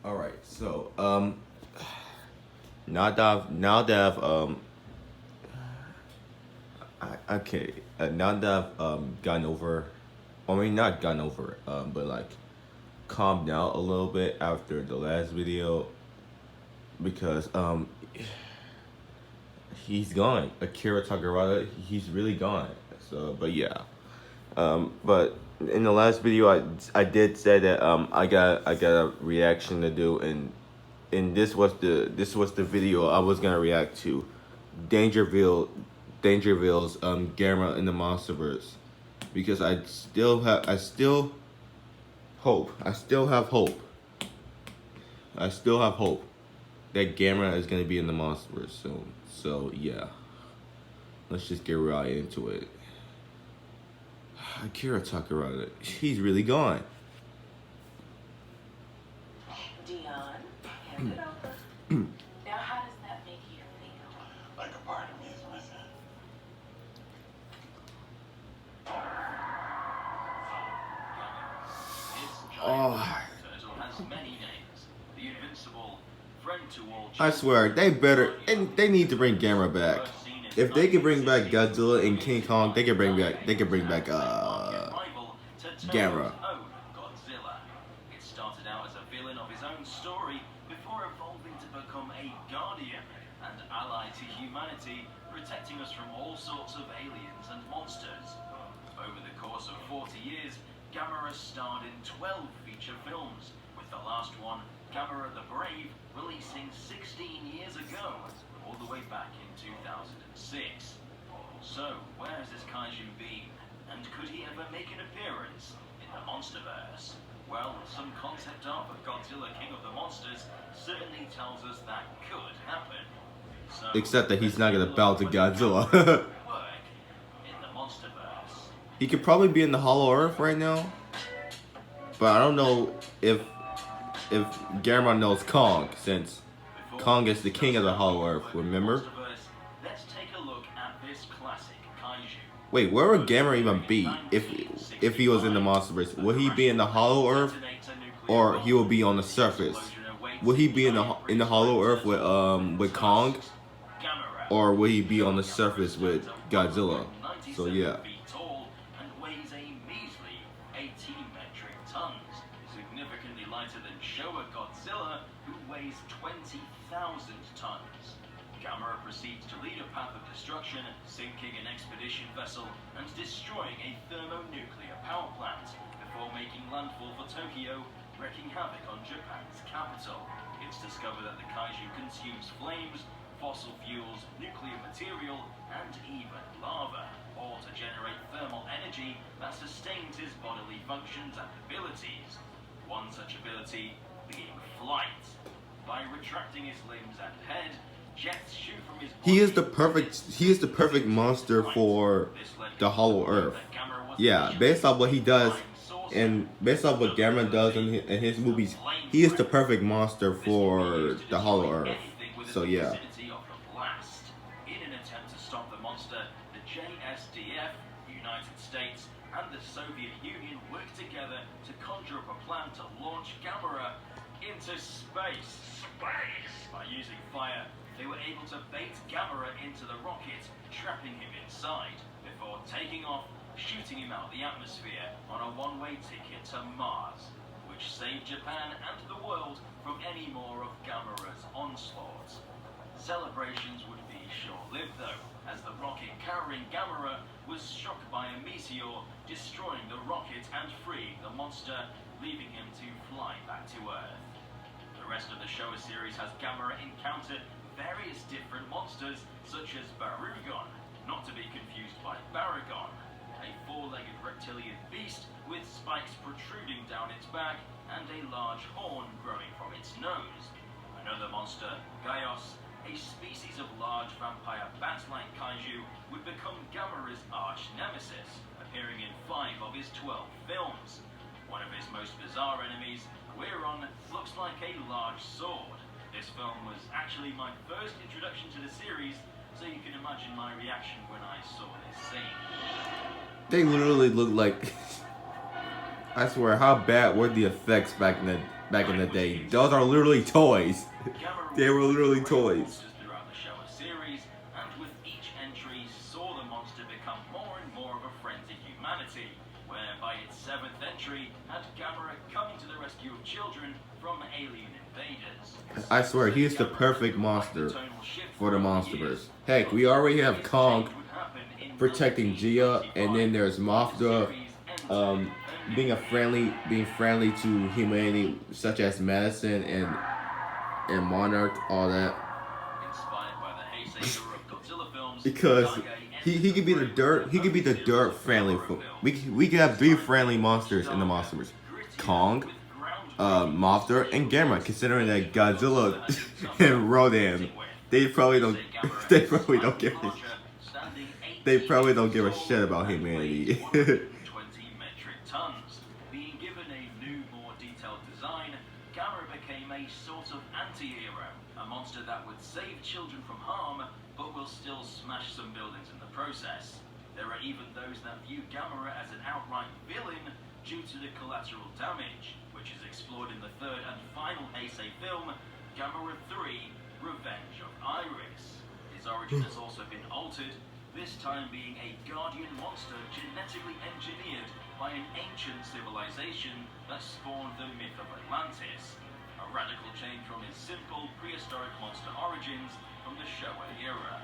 All right, so now that I've okay, now that I've gotten over, I mean not gotten over, but like calmed down a little bit after the last video because he's gone. Akira Takarada, he's really gone. So, but yeah, but in the last video, I did say that I got a reaction to do, and this was the video I was gonna react to, Dangerville, Dangerville's Gamera in the Monsterverse, because I still hope I still have hope I still have hope that Gamera is gonna be in the Monsterverse soon. So yeah, let's just get right into it. Akira Takarada, he's really gone. Dion, hand it over. Now, how does that make you feel? Like a part of me is missing. Oh, Turtle has many names. The invincible, friend to all. I swear they better, and they need to bring Gamera back. If they could bring back Godzilla and King Kong, they could bring back Gamera. Godzilla. It started out as a villain of his own story before evolving to become a guardian and ally to humanity, protecting us from all sorts of aliens and monsters. Over the course of 40 years, Gamera starred in 12 feature films, with the last one, Gamera the Brave, releasing 16 years ago, all the way back in 2006. So, where has this kaiju been? And could he ever make an appearance in the Monsterverse? Well, some concept art for Godzilla King of the Monsters certainly tells us that could happen. So, Except that he's not gonna bow to Godzilla. work in the Monsterverse. He could probably be in the Hollow Earth right now, but I don't know if Gamera knows Kong, since Kong is the king of the Hollow Earth. Remember? Let's take a look at this classic kaiju. Wait, where would Gamera even be if he was in the Monsterverse? Would he be in the Hollow Earth, or he will be on the surface? Would he be in the Hollow Earth with Kong, or would he be on the surface with Godzilla? So yeah. Tall and weighs a measly 18 metric tons, significantly lighter than Showa Godzilla, who weighs 20,000 tons. Gamera proceeds to lead a path of destruction, sinking an expedition vessel and destroying a thermonuclear power plant before making landfall for Tokyo, wreaking havoc on Japan's capital. It's discovered that the kaiju consumes flames, fossil fuels, nuclear material, and even lava, all to generate thermal energy that sustains his bodily functions and abilities. One such ability being flight. By retracting his limbs and head, jets shoot from his body. He is the perfect monster for the Hollow Earth. Yeah, based on what he does and based on what Gamera does in his movies, he is the perfect monster for the Hollow Earth. So yeah. In an attempt to stop the monster, the JSDF, United States, and the Soviet Union worked together to conjure up a plan to launch Gamera into space. By using fire, they were able to bait Gamera into the rocket, trapping him inside, before taking off, shooting him out of the atmosphere on a one-way ticket to Mars, which saved Japan and the world from any more of Gamera's onslaughts. Celebrations would be short-lived though, as the rocket carrying Gamera was struck by a meteor, destroying the rocket and freeing the monster, leaving him to fly back to Earth. The rest of the Showa series has Gamera encounter various different monsters, such as Barugon, not to be confused by Baragon, a four-legged reptilian beast with spikes protruding down its back and a large horn growing from its nose. Another monster, Gaios, a species of large vampire bat-like kaiju, would become Gamera's arch-nemesis, appearing in 5 of his 12 films. One of his most bizarre enemies, Guiron, looks like a large sword. This film was actually my first introduction to the series, so you can imagine my reaction when I saw this scene. They literally look like I swear, how bad were the effects back back in the day. Those are literally toys. They were literally toys. Throughout the show series, and with each entry saw the monster become more and more of a friend to humanity, where by its 7th entry had Gamera coming to the rescue of children from alien invaders. I swear, he is the perfect monster for the Monsterverse. Heck, we already have Kong protecting Gia, and then there's Mothra being friendly to humanity, such as medicine and Monarch, all that. Because he could be the dirt friendly. We could have 3 friendly monsters in the Monsterverse: Kong, Mothra, and Gamera. Considering that Godzilla and Rodan, they probably don't give a shit about humanity. 20 metric tons. Being given a new, more detailed design, Gamera became a sort of anti-hero, a monster that would save children from harm, but will still smash some buildings in the process. There are even those that view Gamera as an outright villain due to the collateral damage, which is explored in the 3rd and final Heisei film, Gamera 3: Revenge of Iris. His origin has also been altered, this time being a guardian monster genetically engineered by an ancient civilization that spawned the myth of Atlantis. A radical change from his simple, prehistoric monster origins from the Showa era.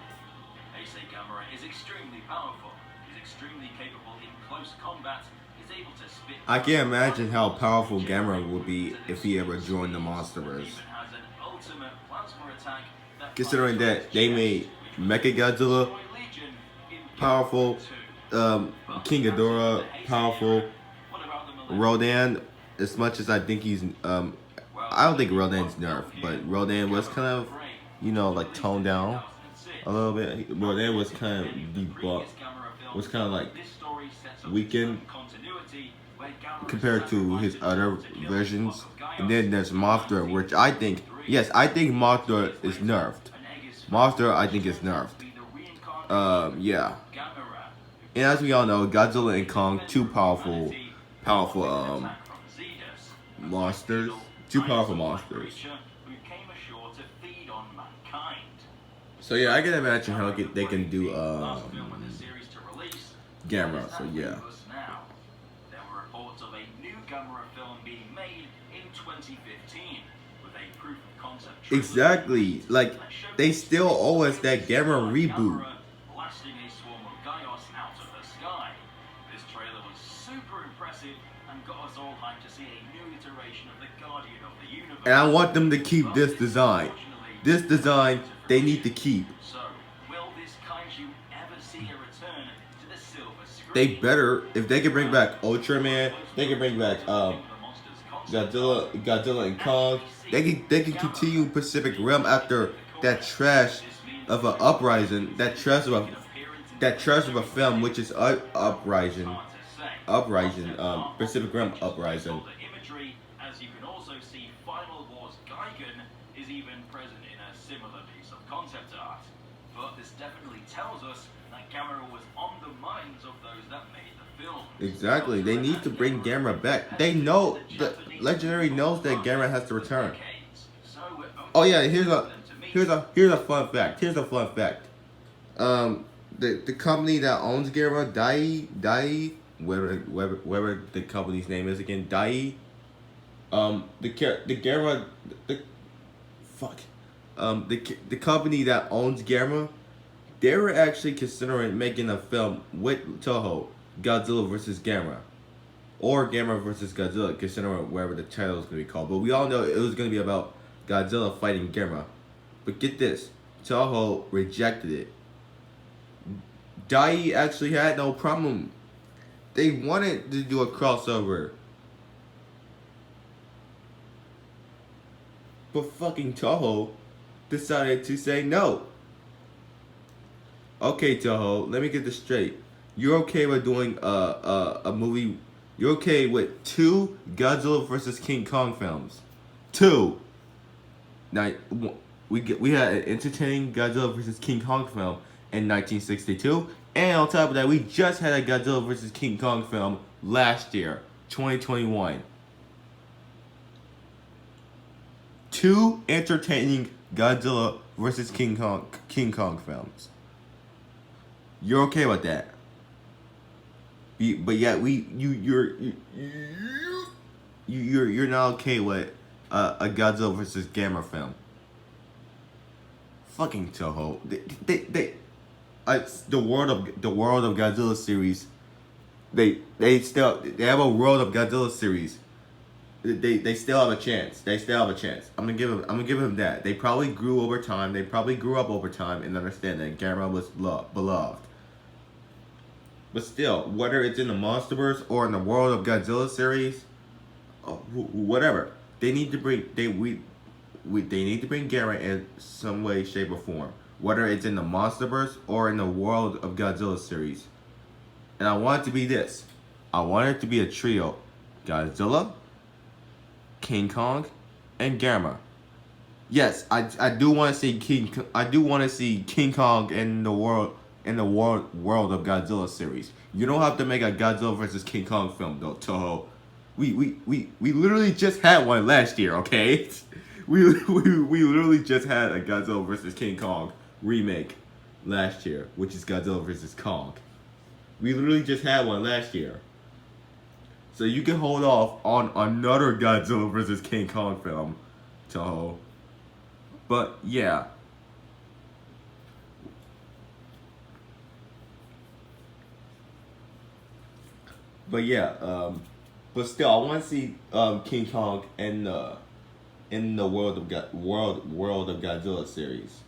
Heisei Gamera is extremely powerful, is extremely capable in close combat, is able to spit... I can't imagine how powerful Gamera would be if he ever joined the Monsterverse. Even has an ultimate plasma attack that Considering that they made Mechagodzilla powerful, King Ghidorah powerful, Rodan, as much as I think he's I don't think Rodan's nerfed, but Rodan was kind of, like toned down a little bit. Rodan was kind of debuffed, was kind of like weakened compared to his other versions. And then there's Mothra, which I think Mothra is nerfed. Mothra, I think, is nerfed. Yeah. And as we all know, Godzilla and Kong, 2 powerful monsters. 2 powerful monsters. So yeah, I can imagine how they can do Gamera. So yeah. There were reports of a new Gamera film being made in 2015 with a proof of concept. Exactly. Like, they still owe us that Gamera reboot. Blasting a swarm of Gaios out of the sky. This trailer was super impressive and got us all hyped to see a new iteration of the Guardian of the Universe. And I want them to keep this design. This design, they need to keep. So, will this kaiju ever see a return to the silver screen? They better, if they can bring back Ultraman, they can bring back Godzilla and Kong. They can continue Pacific Rim after that trash of an uprising, that trash of a film, which is Uprising, Pacific Rim Uprising. As you can also see, Final Wars Gigan is even present in a similar piece of concept art. But this definitely tells us that Gamera was on the minds of those that made the film. Exactly, they need to bring Gamera back. They know, the Legendary knows that Gamera has to return. Oh yeah, here's a fun fact. The company that owns Gamera, Dai, whatever the company's name is again, Dai. The company that owns Gamera, they were actually considering making a film with Toho, Godzilla vs. Gamera, or Gamera vs. Godzilla, considering whatever the title is going to be called. But we all know it was going to be about Godzilla fighting Gamera. But get this, Toho rejected it. Dai actually had no problem. They wanted to do a crossover. But fucking Toho decided to say no. Okay, Toho, let me get this straight. You're okay with doing a movie? You're okay with 2 Godzilla vs. King Kong films? 2. Now we had an entertaining Godzilla vs. King Kong film in 1962, and on top of that, we just had a Godzilla vs. King Kong film last year, 2021. 2 entertaining Godzilla versus King Kong films. You're okay with that? But yet you're not okay with a Godzilla versus Gamera film. Fucking Toho. The world of Godzilla series. They have a World of Godzilla series. They still have a chance. I'm gonna give them that. They probably grew over time. They probably grew up over time and understand that Gamera was beloved. But still, whether it's in the Monsterverse or in the World of Godzilla series, whatever, they need to bring they need to bring Gamera in some way, shape, or form. Whether it's in the Monsterverse or in the World of Godzilla series. And I want it to be this. I want it to be a trio: Godzilla, King Kong, and Gamera. Yes, I do want to see King Kong in the world of Godzilla series. You don't have to make a Godzilla versus King Kong film though, Toho. We literally just had one last year, okay? We literally just had a Godzilla versus King Kong remake last year, which is Godzilla versus Kong. We literally just had one last year. So you can hold off on another Godzilla versus King Kong film, Toho. But yeah. But still, I want to see King Kong in the world of Godzilla series.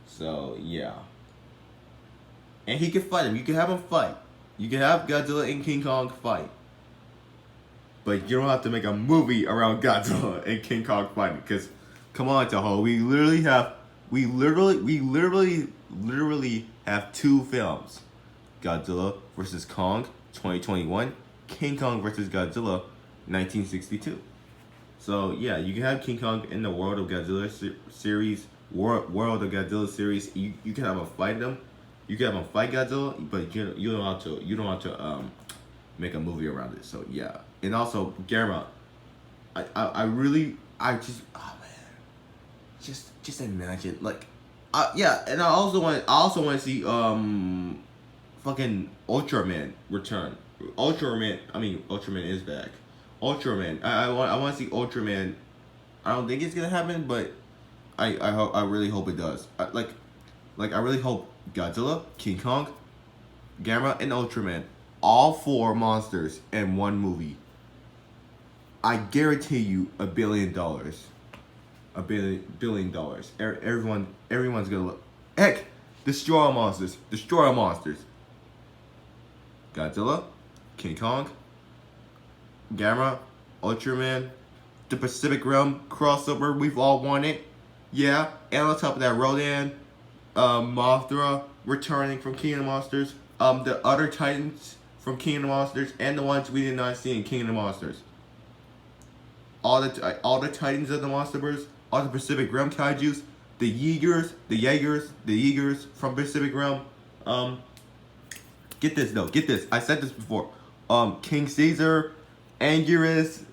So yeah. And he can fight him. You can have him fight. You can have Godzilla and King Kong fight. But you don't have to make a movie around Godzilla and King Kong fighting. Because, come on, Toho. We literally have 2 films. Godzilla versus Kong, 2021. King Kong versus Godzilla, 1962. So, yeah, you can have King Kong in the World of Godzilla series. World of Godzilla series. You can have him fight them. You can have him fight Godzilla, but you don't have to make a movie around it. So yeah, and also Gamera, just imagine and I also want to see fucking Ultraman return. Ultraman is back. Ultraman, I want to see Ultraman. I don't think it's gonna happen, but I really hope it does. I really hope Godzilla, King Kong, Gamera, and Ultraman, all 4 monsters in one movie. I guarantee you $1 billion. $1 billion. Everyone's gonna look. Heck, destroy all monsters. Godzilla, King Kong, Gamera, Ultraman, the Pacific Rim crossover we've all wanted. Yeah, and on top of that, Rodan, Mothra returning from King of Monsters, the other Titans from King of Monsters, and the ones we did not see in King of Monsters. All the Titans of the Monsterverse, all the Pacific Rim kaijus, the Jaegers from Pacific Rim. Get this. I said this before. King Caesar, Anguirus,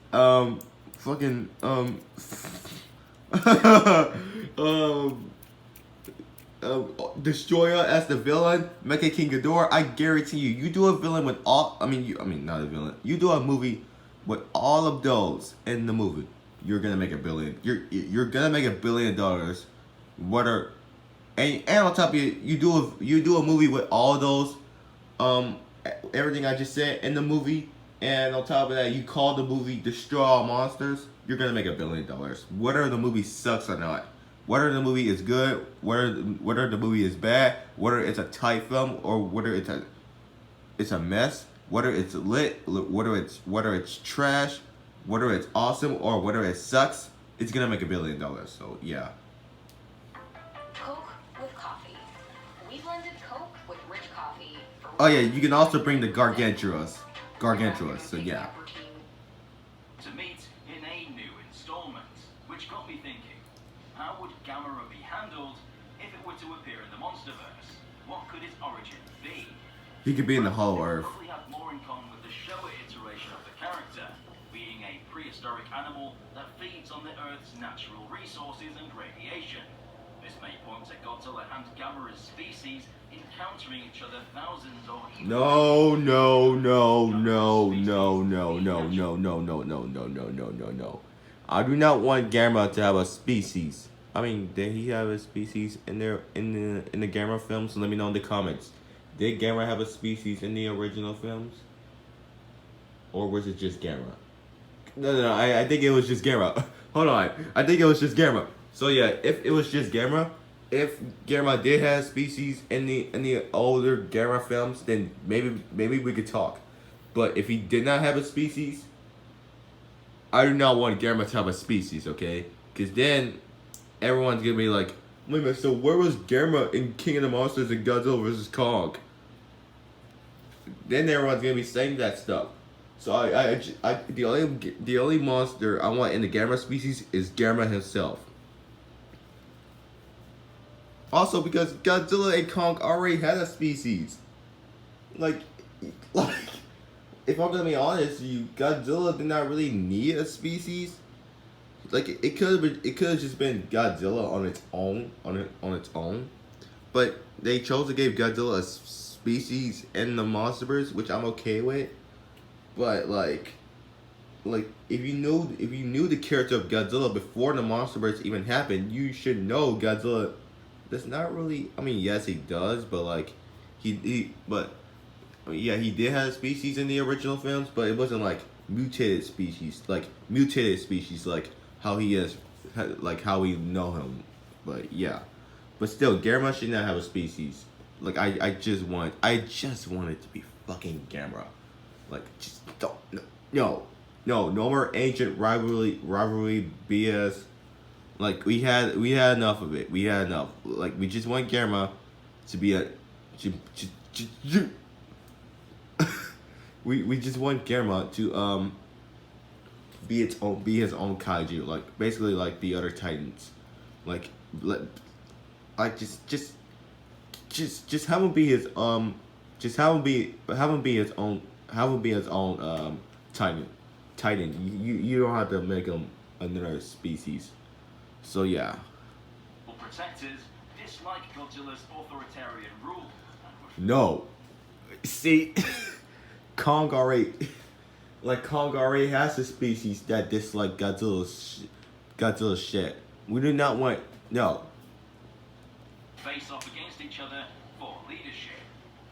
Destroyer as the villain, Mecha King Ghidorah. I guarantee you do a villain with all. Not a villain. You do a movie with all of those in the movie. You're gonna make $1 billion. You're gonna make $1 billion. Whether and on top of it, you do a movie with all those, everything I just said in the movie, and on top of that, you call the movie Destroy All Monsters. You're gonna make $1 billion. Whether the movie sucks or not. Whether the movie is good, whether the movie is bad, whether it's a tight film or whether it's a mess, whether it's lit, whether it's trash, whether it's awesome or whether it sucks, it's gonna make $1 billion. So yeah. Coke with coffee. We blended Coke with rich coffee. Oh yeah, you can also bring the Gargantuas. So yeah. To meet in a new installment, which got me thinking. How would Gamera be handled if it were to appear in the Monsterverse? What could its origin be? He could be in the Hollow Earth. Probably have more in common with the Showa iteration of the character. We being a prehistoric animal that feeds on the Earth's natural resources and radiation. This may point to Godzilla and Gamera's species encountering each other thousands or even No, no, no, no, no, no, no, no, no, no, no, no, no, no, no, no. I do not want Gamera to have a species. I mean, did he have a species in there in the Gamera films? Let me know in the comments. Did Gamera have a species in the original films? Or was it just Gamera? No, I think it was just Gamera. Hold on. I think it was just Gamera. So yeah, if it was just Gamera, if Gamera did have species in the older Gamera films, then maybe we could talk. But if he did not have a species, I do not want Gamera to have a species, okay? Because then everyone's gonna be like, wait a minute, so where was Gamera in King of the Monsters and Godzilla vs. Kong? Then everyone's gonna be saying that stuff. So the only monster I want in the Gamera species is Gamera himself. Also because Godzilla and Kong already had a species. Like if I'm gonna be honest, Godzilla did not really need a species. Like it could have just been Godzilla on its own, but they chose to give Godzilla a species in the Monsterverse, which I'm okay with. But like if you knew the character of Godzilla before the Monsterverse even happened, you should know Godzilla does not really. I mean, yes, he does, but like he did have species in the original films, but it wasn't like mutated species, like how he is, like how we know him. But yeah, but still, Gamera should not have a species. Like I just want it to be fucking Gamera. Like just don't no more ancient rivalry BS. Like we had enough of it. We had enough. Like we just want Gamera to be a we just want Gamera to be his own kaiju, like basically like the other Titans. Like just have him be his own Titan. You don't have to make him another species. So yeah. Protectors dislike Godzilla's authoritarian rule and would No. See, Kong already has a species that dislike Godzilla's shit. We do not want no. face off against each other for leadership.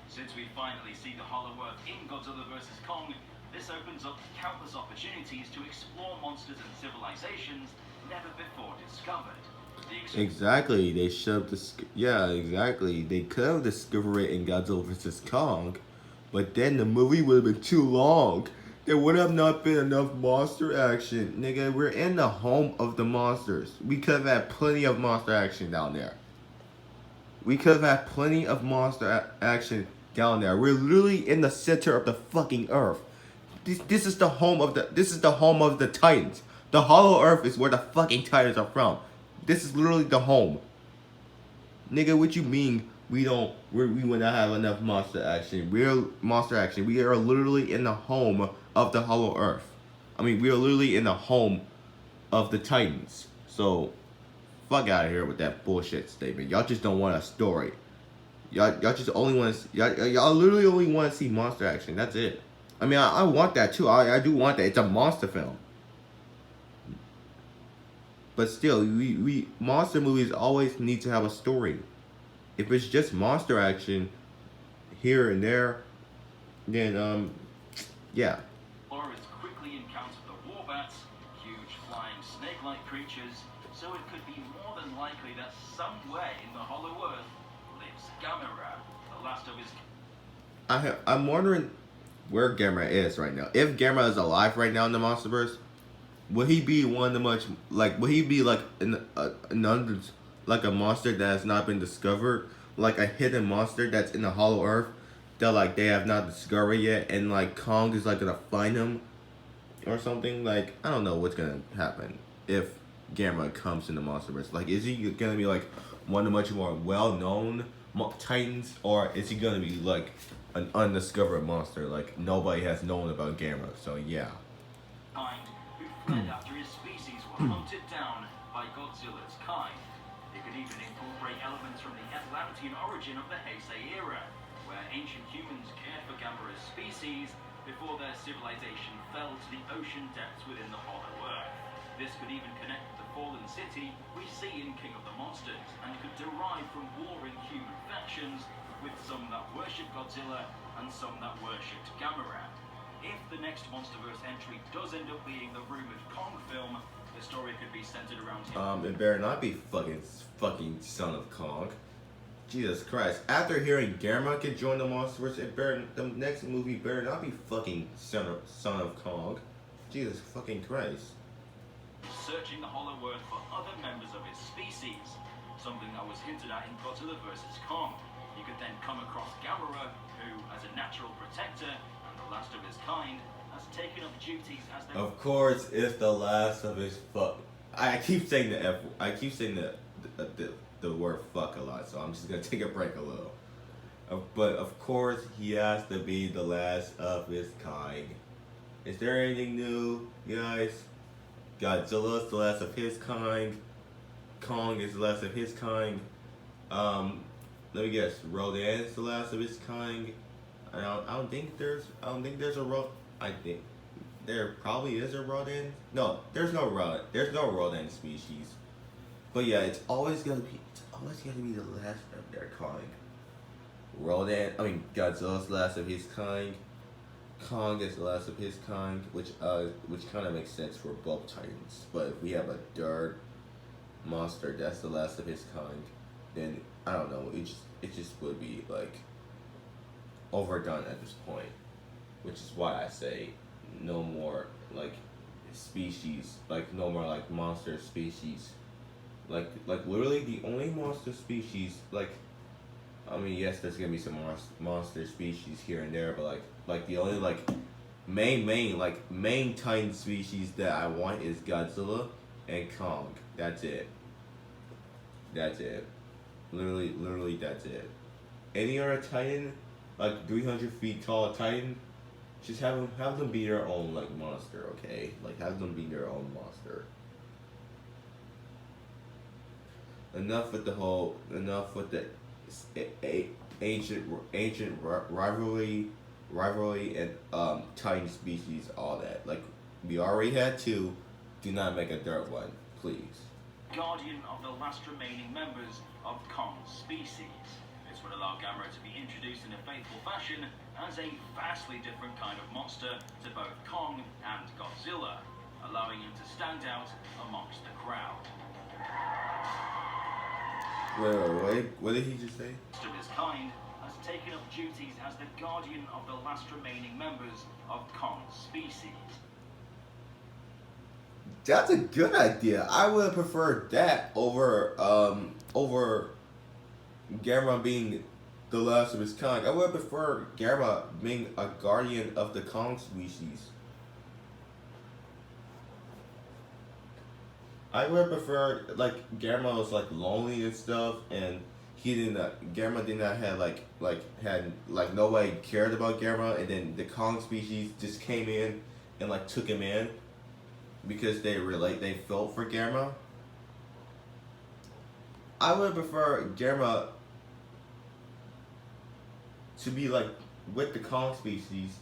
Since we finally see the Hollow Earth in Godzilla vs. Kong, this opens up countless opportunities to explore monsters and civilizations never before discovered. Exactly, they shoved exactly. They could have discovered it in Godzilla vs. Kong, but then the movie would have been too long. There would have not been enough monster action. Nigga, we're in the home of the monsters. We could have had plenty of monster action down there. We could have had plenty of monster action down there. We're literally in the center of the fucking earth. This is the home of the Titans. The Hollow Earth is where the fucking Titans are from. This is literally the home. Nigga, what you mean we would not have enough monster action? We are literally in the home of the Hollow Earth. I mean, we are literally in the home of the Titans. So, fuck out of here with that bullshit statement. Y'all just don't want a story. Y'all just only want to. Y'all literally only want to see monster action. That's it. I mean, I want that too. I do want that. It's a monster film. But still, we monster movies always need to have a story. If it's just monster action here and there, then yeah. Explorers quickly encounter the warbats, huge flying snake-like creatures, so it could be more than likely that somewhere in the Hollow Earth lives Gamera, the last of his... I'm wondering where Gamera is right now. If Gamera is alive right now in the Monsterverse, would he be one of the would he be like like a monster that has not been discovered, like a hidden monster that's in the Hollow Earth that like they have not discovered yet, and like Kong is like gonna find him or something? Like I don't know what's gonna happen if Gamera comes in the Monsterverse. Like, is he gonna be like one of the much more well-known Titans, or is he gonna be like an undiscovered monster like nobody has known about Gamera? So yeah. kind who fled after his species were hunted down by Godzilla's kind. It could even incorporate elements from the Atlantean origin of the Heisei era, where ancient humans cared for Gamera's species before their civilization fell to the ocean depths within the Hollow Earth. This could even connect with the fallen city we see in King of the Monsters, and could derive from warring human factions, with some that worship Godzilla and some that worshipped Gamera. If the next Monsterverse entry does end up being the rumored Kong film, the story could be centered around him. It better not be fucking Son of Kong. Jesus Christ. After hearing Gamera could join the Monsterverse, the next movie better not be fucking Son of Kong. Jesus fucking Christ. Searching the Hollow Earth for other members of his species, something that was hinted at in Godzilla vs. Kong. You could then come across Gamera, who, as a natural protector and the last of his kind, has taken up duties as their... Of course, it's the last of his fuck. I keep saying the F. I keep saying the word fuck a lot, so I'm just gonna take a break a little. But of course, he has to be the last of his kind. Is there anything new, guys? Godzilla's the last of his kind. Kong is the last of his kind. Let me guess. Rodan's the last of his kind. I don't think there's a Rodan. I think there probably is a Rodan. No, there's no Rodan. There's no Rodan species. But yeah, it's always gonna be the last of their kind. Godzilla's the last of his kind. Kong is the last of his kind, which kind of makes sense for both Titans. But if we have a third monster that's the last of his kind, then I don't know. It just would be like overdone at this point, which is why I say no more like species, like no more like monster species, like literally the only monster species yes, there's gonna be some monster species here and there, but like the only main Titan species that I want is Godzilla and Kong. That's it. Literally that's it. Any other Titan, like 300 feet tall Titan, just have them be their own like monster, okay? Like have them be their own monster. Enough with the ancient rivalry and Titan species, all that. Like we already had two. Do not make a third one, please. Guardian of the last remaining members of Kong's species. This would allow Gamera to be introduced in a faithful fashion as a vastly different kind of monster to both Kong and Godzilla, allowing him to stand out amongst the crowd. Wait, what did he just say? Of his kind has taken up duties as the guardian of the last remaining members of Kong's species. That's a good idea. I would have preferred that over Gamera being the last of his kind. I would have preferred Gamera being a guardian of the Kong species. I would have preferred like Gamera was like lonely and stuff, and Gamera did not have had nobody cared about Gamera, and then the Kong species just came in and like took him in because they felt for Gamera. I would prefer Gamera to be like with the Kong species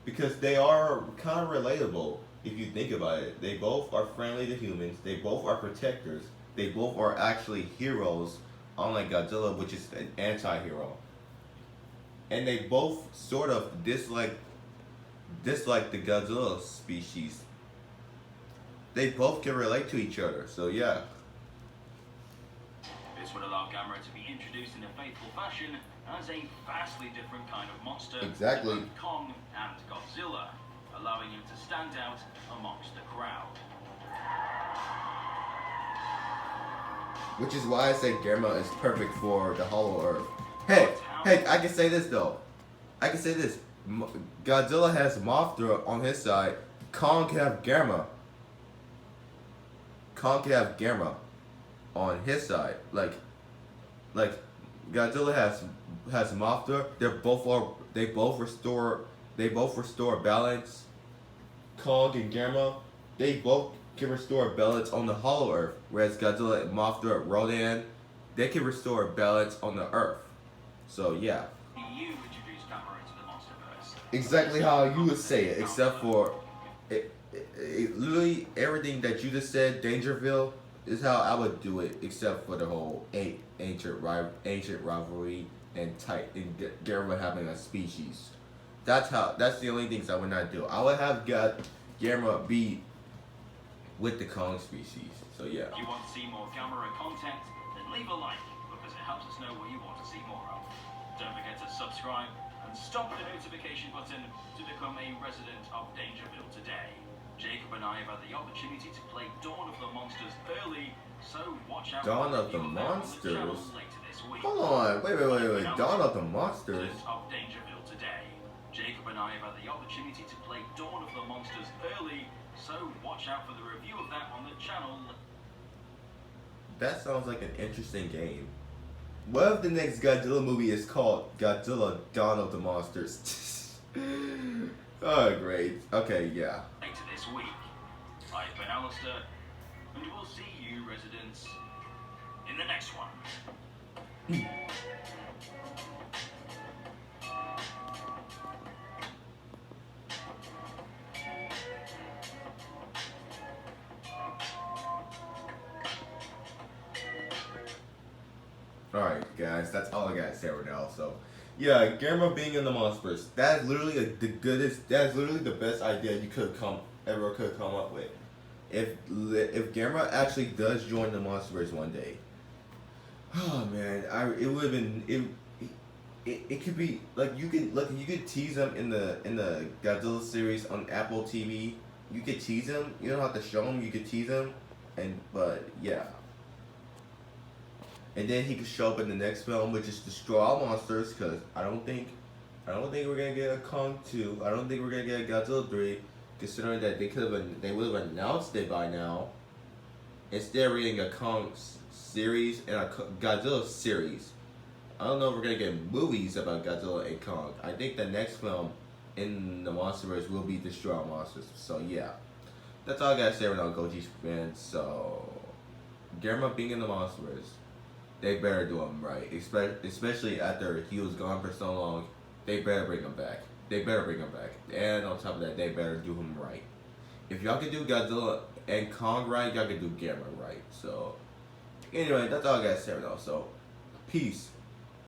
because they are kind of relatable if you think about it. They both are friendly to humans. They both are protectors. They both are actually heroes, unlike Godzilla, which is an anti-hero. And they both sort of dislike the Godzilla species. They both can relate to each other, so yeah. This would allow Gamera to be introduced in a faithful fashion as a vastly different kind of monster Exactly. to both Kong and Godzilla, allowing him to stand out amongst the crowd. Which is why I say Gamera is perfect for the Hollow Earth. Hey, I can say this though. Godzilla has Mothra on his side. Kong can have Gamera. On his side. Like Godzilla has Mothra. They both restore balance. Kong and Gamera, they both can restore balance on the Hollow Earth, whereas Godzilla and Mothra, Rodan, they can restore balance on the Earth. So yeah, You introduced Gamera into the Monsterverse. exactly how you would say it, except for literally everything that you just said, Dangerville, is how I would do it, except for the whole ancient rivalry and Gamera having a species. That's the only things I would not do. I would have got Gamera be with the Kong species. So yeah. If you want to see more Gamera content, then leave a like, because it helps us know what you want to see more of. Don't forget to subscribe and stop the notification button to become a resident of Dangerville today. Jacob and I have had the opportunity to play Dawn of the Monsters early, so watch out Dawn for of the review them on the channel Monsters? later this week. Hold on, wait. Dawn of the Monsters. Of Dangerville today. Jacob and I have had the opportunity to play Dawn of the Monsters early, so watch out for the review of that on the channel. That sounds like an interesting game. What if the next Godzilla movie is called Godzilla Dawn of the Monsters? Oh, great. Okay, yeah. Later this week. I've been Alistair, and we'll see you residents in the next one. Alright, guys, that's all I gotta say right now. So, yeah, Gamera being in the Monsterverse, that's literally that's literally the best idea you could come up with. If Gamera actually does join the Monsterverse one day, oh man, it would have been it could be like you could tease him in the Godzilla series on Apple TV. You could tease him. You don't have to show him. You could tease him, but yeah. And then he could show up in the next film, which is Destroy All Monsters, because I don't think we're gonna get a Kong 2. I don't think we're gonna get a Godzilla 3, considering that they would have announced it by now. Instead, we're getting a Kong series and a Godzilla series. I don't know if we're gonna get movies about Godzilla and Kong. I think the next film in the Monsterverse will be Destroy All Monsters. So yeah, that's all I gotta say right now, Goji fans. So Gamera being in the Monsterverse, they better do him right, especially after he was gone for so long. They better bring him back. And on top of that, they better do him right. If y'all can do Godzilla and Kong right, y'all can do Gamera right. So anyway, that's all I gotta say right now. So peace.